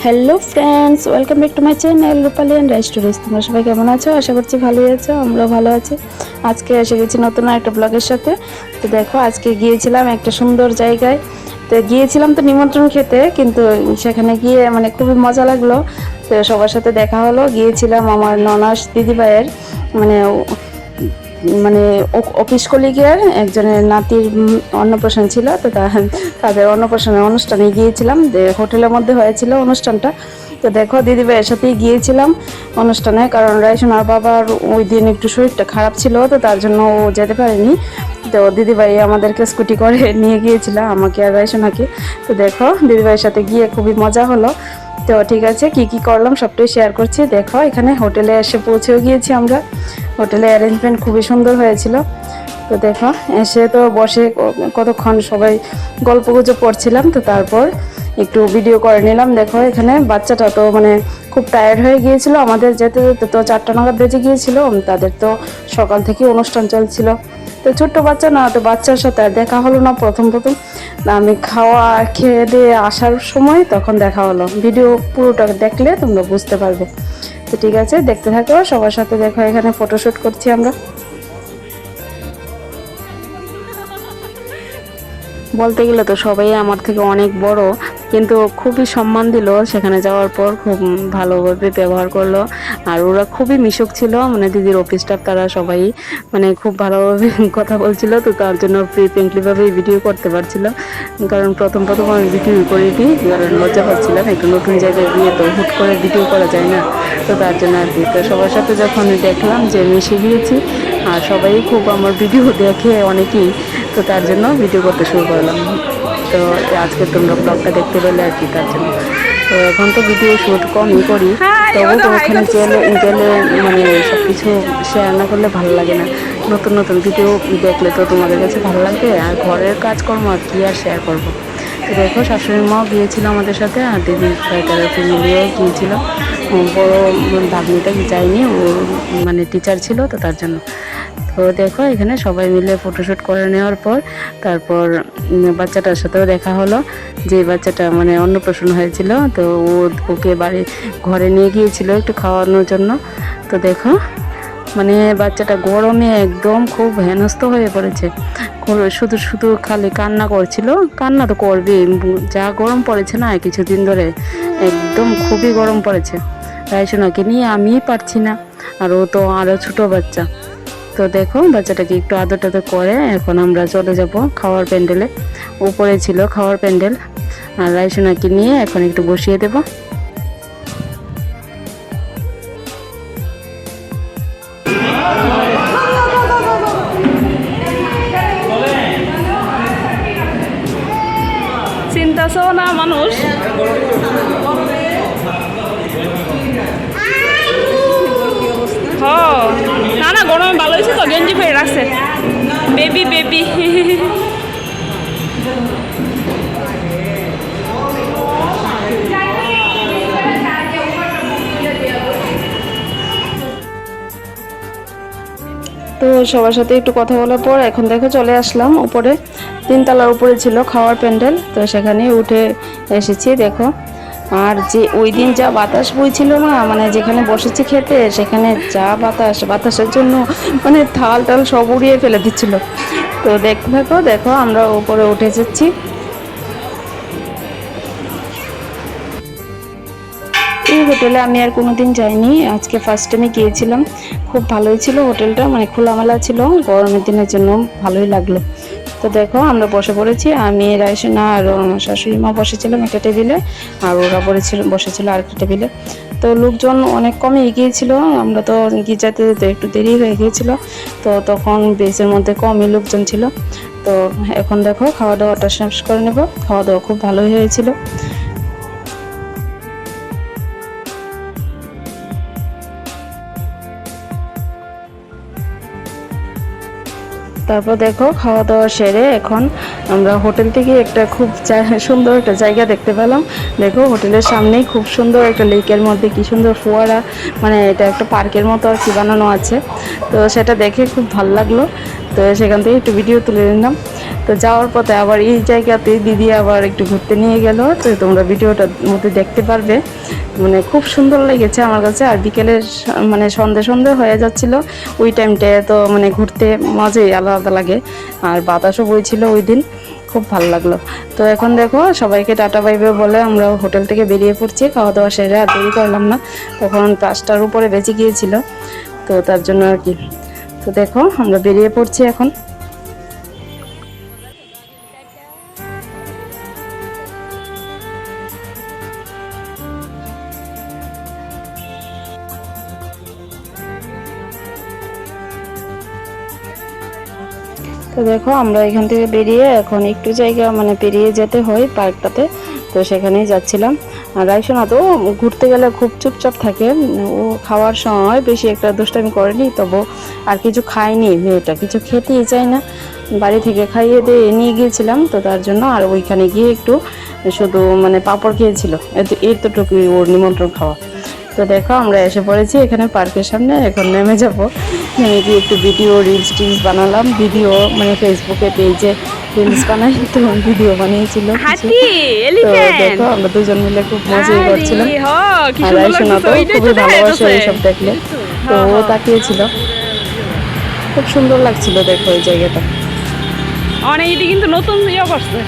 Hello friends, welcome back to my channel Rupali and রাইস্টোরিজ। তোমরা সবাই কেমন আছো? আশা করছি ভালোই আছো, আমরাও ভালো আছি। আজকে এসে গেছি নতুন একটা ব্লগের সাথে। তো দেখো, আজকে গিয়েছিলাম একটা সুন্দর জায়গায়। তো গিয়েছিলাম তো নিমন্ত্রণ খেতে, কিন্তু সেখানে গিয়ে মানে খুবই মজা লাগলো। তো সবার সাথে দেখা হলো। গিয়েছিলাম আমার ননাস দিদিভাইয়ের মানে মানে অফিস কলিগের একজনের নাতির অন্নপ্রাশন ছিল। তো তাদের অন্নপ্রাশনের অনুষ্ঠানে গিয়েছিলাম, হোটেলের মধ্যে হয়েছিল অনুষ্ঠানটা। তো দেখো, দিদিভাইয়ের সাথেই গিয়েছিলাম অনুষ্ঠানে, কারণ রাইসোনার বাবার ওই দিন একটু শরীরটা খারাপ ছিল, তো তার জন্য ও যেতে পারেনি। তো দিদিভাই আমাদেরকে স্কুটি করে নিয়ে গিয়েছিল, আমাকে আর রাইসোনাকে। তো দেখো, দিদিভাইয়ের সাথে গিয়ে খুবই মজা হলো। তো ঠিক আছে, কি কি করলাম সবটাই শেয়ার করছি। দেখো, এখানে হোটেলে এসে পৌঁছেও গিয়েছি আমরা। হোটেলে অ্যারেঞ্জমেন্ট খুবই সুন্দর হয়েছিল। তো দেখো, এসে তো বসে কতক্ষণ সবাই গল্পগুজব করছিলাম। তো তারপর একটু ভিডিও করে নিলাম। দেখো, এখানে বাচ্চাটা তো মানে খুব টায়ার্ড হয়ে গিয়েছিল। আমাদের যেতে যেতে তো 4টা নাগাদ বেজে গিয়েছিল। তাদের তো সকাল থেকে অনুষ্ঠান চলছিল। তো ছোট্ট বাচ্চা না, তো বাচ্চার সাথে আর দেখা হলো না প্রথম প্রথম। আমি খাওয়া খেয়ে দিয়ে আসার সময় তখন দেখা হলো। ভিডিও পুরোটা দেখলে তোমরা বুঝতে পারবে। তো ঠিক আছে, দেখতে থাকো সবার সাথে। দেখো, এখানে ফটোশ্যুট করছি আমরা। বলতে গেলে তো সবাই আমার থেকে অনেক বড়, কিন্তু খুবই সম্মান দিল। সেখানে যাওয়ার পর খুব ভালোভাবে ব্যবহার করলো। আর ওরা খুবই মিশুক ছিল, মানে দিদির অফিস স্টাফ, তারা সবাই মানে খুব ভালোভাবে কথা বলছিল। তো তার জন্য ফ্রিভাবে ভিডিও করতে পারছিল, কারণ প্রথম প্রথম আমি ভিডিও করিনি, কারণ লজ্জা পাচ্ছিলাম। একটু নতুন জায়গায় গিয়ে তো হুট করে ভিডিও করা যায় না, তো তার জন্য আর কি। তো সবার সাথে যখন দেখলাম যে মিশে গিয়েছি, আর সবাই খুব আমার ভিডিও দেখে অনেকেই, তো তার জন্য ভিডিও করতে শুরু করলাম। তো আজকে তোমরা ব্লগটা দেখতে পেলে আর কি, তার জন্য। তো এখন তো ভিডিও শ্যুট কমই করি, তবু ওখানে গেলে গেলে মানে সব কিছু শেয়ার না করলে ভালো লাগে না। নতুন নতুন ভিডিও দেখলে তো তোমাদের কাছে ভালো লাগবে। আর ঘরের কাজকর্ম আর কি আর শেয়ার করবো। তো দেখো, শাশুড়ির মাও গিয়েছিল আমাদের সাথে, আর দিদি তার ফ্যামিলিও গিয়েছিল। বড় ভাগ্নিটা যায়নি, ও মানে টিচার ছিল, তো তার জন্য। তো দেখো, এখানে সবাই মিলে ফটোশ্যুট করে নেওয়ার পর তারপর বাচ্চাটার সাথেও দেখা হলো, যে বাচ্চাটা মানে অন্নপ্রাশন হয়েছিল। তো ওকে বাড়ি ঘরে নিয়ে গিয়েছিল একটু খাওয়ানোর জন্য। তো দেখো, মানে বাচ্চাটা গরমে একদম খুব হেনস্থ হয়ে পড়েছে। শুধু শুধু খালি কান্না করছিল। কান্না তো করবেই, যা গরম পড়েছে না কিছুদিন ধরে, একদম খুবই গরম পড়েছে। রাইসোনাকে নিয়ে আমিই পারছি না, আর ও তো আরও ছোটো বাচ্চা। তো দেখো, বাচ্চাটাকে একটু আদর টাদর করে এখন আমরা চলে যাব খাওয়ার প্যান্ডেলে। উপরে ছিল খাওয়ার প্যান্ডেল, আর রাইসোনাকে নিয়ে এখন একটু বসিয়ে দেব। চিন্তাছো না মানুষ। না না, গরমে ভালো হয়েছে তো, গেঞ্জি পরে রাখছে। Baby baby. তো সবার সাথে একটু কথা বলার পর এখন দেখো চলে আসলাম উপরে। 3তলার উপরে ছিল খাওয়ার প্যান্ডেল, তো সেখানে উঠে এসেছি। দেখো, আর যে ওই দিন যা বাতাস বইছিল না, মানে যেখানে বসেছি খেতে, সেখানে যা বাতাসের জন্য মানে থাল টাল সব উড়িয়ে ফেলে দিচ্ছিল। তো দেখতে থাকো, দেখো আমরা উপরে উঠে যাচ্ছি। এই হোটেলে আমি আর কোনোদিন যাইনি, আজকে ফার্স্ট টাইমে গিয়েছিলাম। খুব ভালোই ছিল হোটেলটা, মানে খোলামেলা ছিল, গরমের দিনের জন্য ভালোই লাগলো। তো দেখো, আমরা বসে পড়েছি। আমি রাইসোনা আর শাশুড়ি মা বসেছিলাম একটা টেবিলে, আর ওরা বসেছিল আরেকটা টেবিলে। তো লোকজন অনেক কমই এগিয়েছিল, আমরা তো গিয়ে যেতে যেতে একটু দেরি হয়ে গিয়েছিল। তো তখন বেসের মধ্যে কমই লোকজন ছিল। তো এখন দেখো, খাওয়া দাওয়াটা শেষ করে নেব। খাওয়া দাওয়া খুব ভালোই হয়েছিল। তারপর দেখো, খাওয়া দাওয়া সেরে এখন আমরা হোটেল থেকে একটা খুব সুন্দর একটা জায়গা দেখতে পেলাম। দেখো, হোটেলের সামনেই খুব সুন্দর একটা লেকের মধ্যে কি সুন্দর ফোয়ারা, মানে এটা একটা পার্কের মতো আর কি বানানো আছে। তো সেটা দেখে খুব ভালো লাগলো। তো সেখান থেকে একটু ভিডিও তুলে নিলাম। তো যাওয়ার পথে আবার এই জায়গাতে দিদি আবার একটু ঘুরতে নিয়ে গেল, তো তোমরা ভিডিওটার মধ্যে দেখতে পারবে। মানে খুব সুন্দর লেগেছে আমার কাছে। আর বিকেলের মানে সন্ধে সন্ধে হয়ে যাচ্ছিল, ওই টাইমটায় তো মানে ঘুরতে মজাই আলাদা লাগে। আর বাতাসও বইছিল ওই দিন, খুব ভালো লাগলো। তো এখন দেখো সবাইকে টাটা বাই বাই বলে আমরা হোটেল থেকে বেরিয়ে পড়ছি। খাওয়া দাওয়া সেরে আর দেরি করলাম না, তখন 5টার উপরে বেঁচে গিয়েছিল, তো তার জন্য আর কি। তো দেখো আমরা বেরিয়ে পড়ছি এখন। তো দেখো আমরা এখান থেকে বেরিয়ে এখন একটু জায়গা মানে পেরিয়ে যেতে হয় পার্কটাতে, তো সেখানেই যাচ্ছিলাম। আর রাইসোনা তো ঘুরতে গেলে খুব চুপচাপ থাকে, ও খাওয়ার সময় বেশি একটা দুষ্টামি করেনি, তবু আর কিছু খায়নি মেয়েটা, কিছু খেতেই চায় না। বাড়ি থেকে খাইয়ে দিয়ে নিয়ে গিয়েছিলাম, তো তার জন্য আর ওইখানে গিয়ে একটু শুধু মানে পাঁপড় খেয়েছিল, এতটুকুই ওর নিমন্ত্রণ খাওয়া। তো দেখো আমরা এসে পড়েছি এখানে পার্কের সামনে, এখন নেমে যাব। নেমে গিয়ে একটু ভিডিও রিলস টিলস বানালাম, ভিডিও মানে ফেসবুকে পেজে রিলস বানাই, তো ভিডিও বানিয়েছিল কিছু। তো দেখো আমরা দুজন মিলে খুব মজাই করছিলাম। আর রাইসোনা তো খুবই ভালোবাসে এইসব দেখলে, তো ও তাকিয়েছিল, খুব সুন্দর লাগছিল দেখো এই জায়গাটা। অনেক এটি কিন্তু নতুন ইয়ে করছে।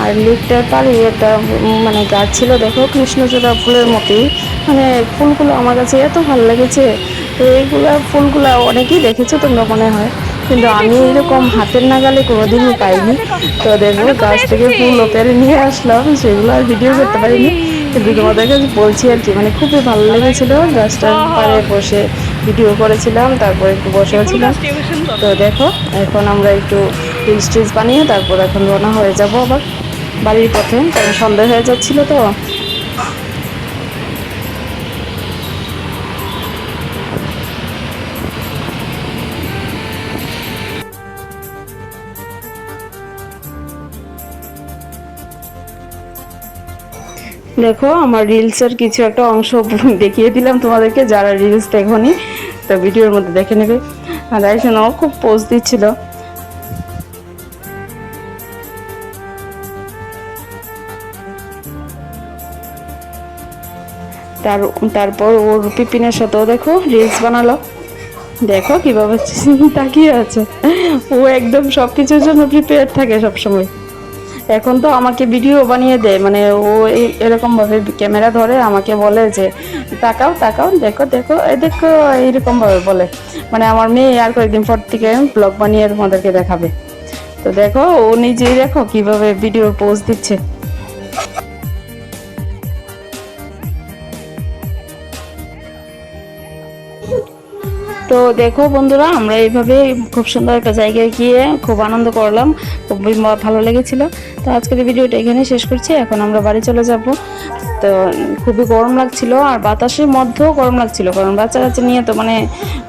আর লেকটার পাড়ে একটা মানে গাছ ছিল, দেখো কৃষ্ণচূড়া ফুলের মতোই, মানে ফুলগুলো আমার কাছে এত ভালো লেগেছে। তো এইগুলা ফুলগুলা অনেকেই দেখেছো তোমরা মনে হয়, কিন্তু আমি এরকম হাতের নাগালে কোনোদিনই পাইনি। তো দেখবো গাছ থেকে ফুলও পেরে নিয়ে আসলাম, সেগুলো আর ভিডিও করতে পারিনি, কিন্তু তোমাদের কাছে বলছি আর কি। মানে খুবই ভালো লেগেছিল, গাছটার পাড়ে বসে ভিডিও করেছিলাম, তারপর একটু বসেও ছিলাম। তো দেখো এখন আমরা একটু রিলস টিলস বানিয়ে তারপর এখন রওনা হয়ে যাব আবার বাড়ির পথে, কারণ সন্ধ্যা হয়ে যাচ্ছিল। তো দেখো আমার রিলসের কিছু একটা অংশ দেখিয়ে দিলাম তোমাদেরকে, যারা রিলস দেখোনি তো ভিডিওর মধ্যে দেখে নেবে। আর রাইসোনাও খুব পোজ দিচ্ছিল। তারপর ওর পিপিনের সাথেও দেখো রিলস বানালো, দেখো কিভাবে তাকিয়ে আছে। ও একদম সবকিছুর জন্য প্রিপেয়ার থাকে সবসময়। এখন তো আমাকে ভিডিও বানিয়ে দেয়, মানে ও এরকম ভাবে ক্যামেরা ধরে আমাকে বলে যে তাকাও তাকাও, দেখো দেখো এই দেখো, এইরকম ভাবে বলে। মানে আমার মেয়ে আর কয়েকদিন পর থেকে ব্লগ বানিয়ে তোমাদেরকে দেখাবে। তো দেখো ও নিজেই দেখো কিভাবে ভিডিও পোজ দিচ্ছে। তো দেখো বন্ধুরা, আমরা এইভাবে খুব সুন্দর একটা জায়গায় গিয়ে খুব আনন্দ করলাম, খুবই ভালো লেগেছিল। তো আজকের ভিডিওটা এখানে শেষ করছি, এখন আমরা বাড়ি চলে যাব। তো খুবই গরম লাগছিল, আর বাতাসের মধ্যেও গরম লাগছিল, কারণ বাচ্চা কাচ্চা নিয়ে তো মানে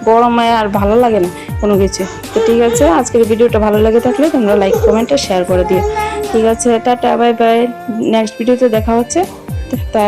গরমে আর ভালো লাগে না কোনো কিছু। তো ঠিক আছে, আজকের ভিডিওটা ভালো লেগে থাকলে তোমরা লাইক কমেন্টে শেয়ার করে দিও। ঠিক আছে, টাটা বাই বাই, নেক্সট ভিডিওতে দেখা হচ্ছে। তা